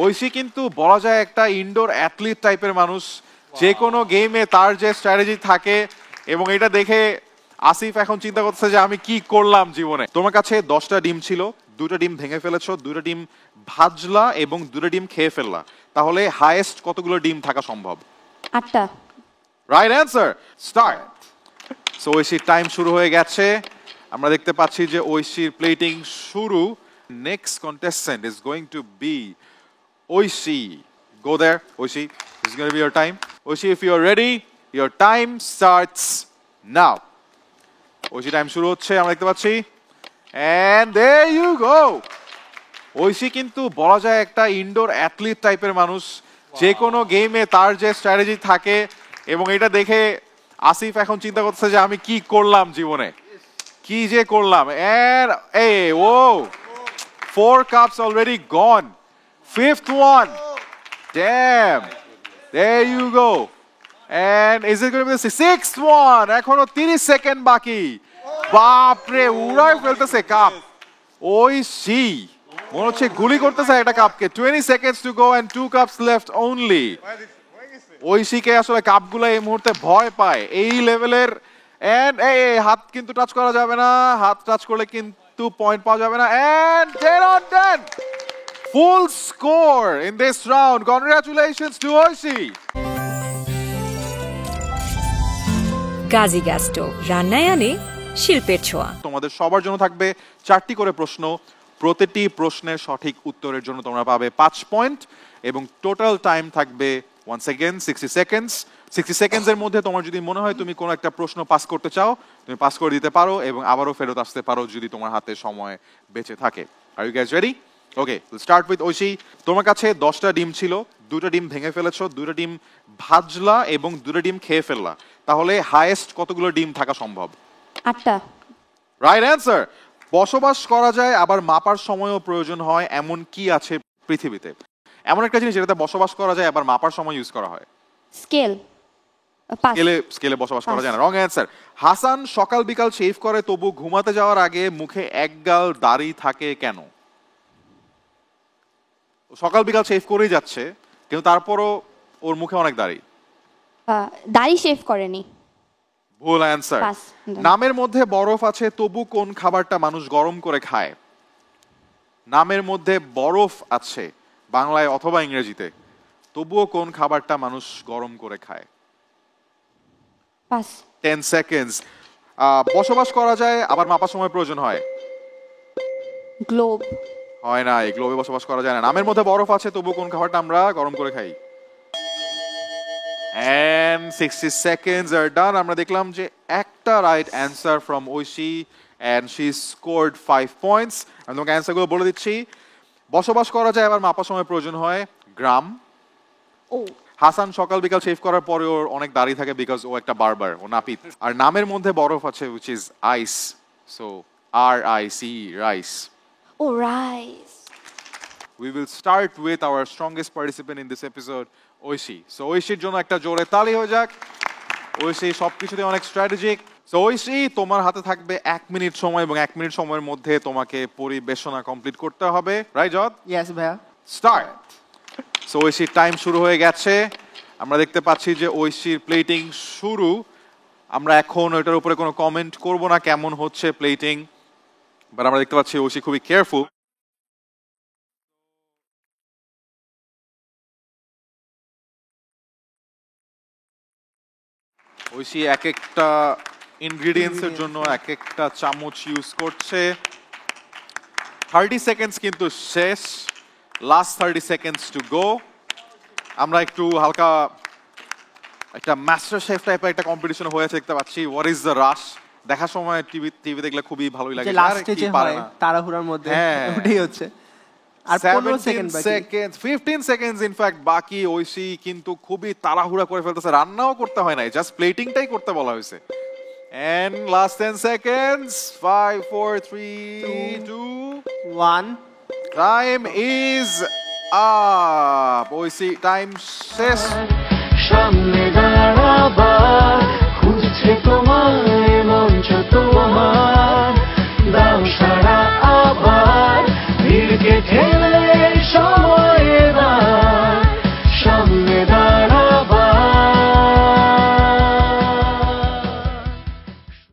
ঐশী কিন্তু বলা যায় একটা ইনডোর অ্যাথলিট টাইপের মানুষ, যে কোনো গেমে তার যে স্ট্র্যাটেজি থাকে, এবং এটা দেখে আসিফ এখন চিন্তা করতেছে যে আমি কি করলাম জীবনে। তোমার কাছে 10টা ডিম ছিল, 2টা ডিম ভেঙে ফেলেছো, 2টা ডিম ভাজলা এবং 2টা ডিম খেয়ে ফেললা, তাহলে হাইয়েস্ট কতগুলো ডিম থাকা সম্ভব? 8টা। Right answer, start. সো ঐশীর টাইম শুরু হয়ে গেছে, আমরা দেখতে পাচ্ছি যে ঐশীর প্লেটিং শুরু। Next contestant is going to be Oishi. Go there, Oishi. This is going to be your time. Oishi, if you are ready, your time starts now. Oishi, time শুরু হচ্ছে, আমরা দেখতে পাচ্ছি। And there you go. Oishi কিন্তু বলা যায় একটা indoor athlete টাইপের মানুষ, যে কোনো গেমে তার যে স্ট্র্যাটেজি থাকে, এবং এটা দেখে আসিফ এখন চিন্তা করতেছে যে আমি কি করলাম জীবনে, কি যে করলাম। And hey, whoa, 4 cups already gone. 5th one. Damn. There you go. And is it going to be the 6th one? এখনো 30 সেকেন্ড বাকি। বাপরে, উড়ায় ফেলতেছে কাপ ঐশী, মনে হচ্ছে গুলি করতেছে একটা কাপকে। 20 seconds to go and 2 cups left only. ঐশীকে আসলে কাপগুলো এই মুহূর্তে ভয় পায় এই লেভেলের। এন্ড এই হাত কিন্তু টাচ করা যাবে না, হাত টাচ করলে কিন্তু পয়েন্ট পাওয়া যাবে না। And 10 on 10. Full score in this round. Congratulations to Oishi. Gazi gas stove, রান্নায় আনে শিল্পের ছোঁয়া। তোমাদের সবার জন্য থাকবে 4টি করে প্রশ্ন, প্রতিটি প্রশ্নের সঠিক উত্তরের জন্য তোমরা পাবে 5 পয়েন্ট, এবং টোটাল টাইম থাকবে once again 60 seconds. 60 seconds এর মধ্যে তোমার যদি মনে হয় তুমি কোনো একটা প্রশ্ন পাস করতে চাও, তুমি পাস করে দিতে পারো এবং আবারও ফেরত আসতে পারো যদি তোমার হাতে সময় বেঁচে থাকে। Are you guys ready? Okay, start with Oishi. তোমার কাছে 10টা ডিম ছিল, 2টা ডিম ভেঙে ফেলেছো, 2টা ডিম ভাজলা এবং 2টা ডিম খেয়ে ফেললা, তাহলে হাইয়েস্ট কতগুলো ডিম থাকা সম্ভব? 8টা। Right answer. বসবাস করা যায় আবার মাপার সময়ও প্রয়োজন হয়, এমন কি আছে পৃথিবীতে? এমন একটা জিনিস যেটাতে বসবাস করা যায় আবার মাপার সময় ইউজ করা হয়। স্কেল। স্কেলে বসবাস করা যায় না। Wrong answer. হাসান সকাল বিকাল শেভ করে তবু ঘুমাতে যাওয়ার আগে মুখে এক গাল দাড়ি থাকে কেন? সকাল বিকাল শেভ করেই যাচ্ছে, কিন্তু তারপরও ওর মুখে অনেক দাড়ি। দাড়ি শেভ করেনি। ভুল অ্যান্সার। নামের মধ্যে বরফ আছে তবু কোন খাবারটা মানুষ গরম করে খায়? নামের মধ্যে বরফ আছে বাংলায় অথবা ইংরেজিতে, তবুও কোন খাবারটা মানুষ গরম করে খায়? পাস। 10 seconds. বসবাস করা যায় আবার মাপার সময় প্রয়োজন হয়। গ্লোব। হয় না, এই গ্লোবে বসবাস করা যায় না। নামের মধ্যে বরফ আছে তবু কোন খাবারটা আমরা গরম করে খাই? And 60 seconds are done. আমরা দেখলাম যে একটা right answer from Oishi and she scored 5 points. আমি তোমাকে অ্যান্সারগুলো বলে দিচ্ছি। বসবাস করা যায় আবার মাপার সময় প্রয়োজন হয় গ্রাম। ও। হাসান সকাল বিকাল শেভ করার পরে ওর অনেক দাড়ি থাকে বিকজ ও একটা বারবার, ও নাপিত। আর নামের মধ্যে বরফ আছে which is ice, so RICE, rice. Oh, rice. We will start with our strongest participant in this episode, Oishi. So Oishiর জন্য একটা জোরে তালি হয়ে যাক। Oishi সবকিছুতে অনেক স্ট্র্যাটেজিক। So Oishi, তোমার হাতে থাকবে 1 মিনিট সময় এবং 1 মিনিট সময়ের মধ্যে তোমাকে পরিবেশনা কমপ্লিট করতে হবে। রাইট জদ? ইয়েস ভাইয়া। স্টার্ট। So ঐশীর টাইম শুরু হয়ে গেছে, আমরা দেখতে পাচ্ছি যে ঐশীর প্লেটিং শুরু। আমরা এখন ওইটার উপরে কোনো কমেন্ট করব না কেমন হচ্ছে প্লেটিং, বাট আমরা দেখতে পাচ্ছি ঐশী খুবই কেয়ারফুল। ঐশী এক একটা ইনগ্রেডিয়েন্টস এর জন্য এক একটা চামচ ইউজ করছে। 30 সেকেন্ডস কিন্তু শেষ, লাস্ট 30 সেকেন্ডস টু গো। আমরা একটু হালকা একটা মাস্টার শেফ টাইপের একটা কম্পিটিশন হয়েছে দেখতে পাচ্ছি। হোয়াট ইজ দ্য রাশ? দেখার সময় টিভি দেখলে খুবই ভালোই লাগে, লাস্টে যে হয় তাড়াহুড়ার মধ্যে ওটাই হচ্ছে। আর 15 সেকেন্ড বাকি, 15 সেকেন্ডস ইনফ্যাক্ট বাকি। ঐশী কিন্তু খুবই তাড়াহুড়া করে ফেলতেছে, রান্নাও করতে হয় নাই, জাস্ট প্লেটিংটাই করতে বলা হয়েছে। And last 10 seconds. 5, 4, 3, 2, 1. Time is up. Oishi, time শেষ। সামনে দাঁড়াবার খুঁজছে তোমায় মঞ্চ তোমার, দাও সারা আবার ভিড়কে ঠেলে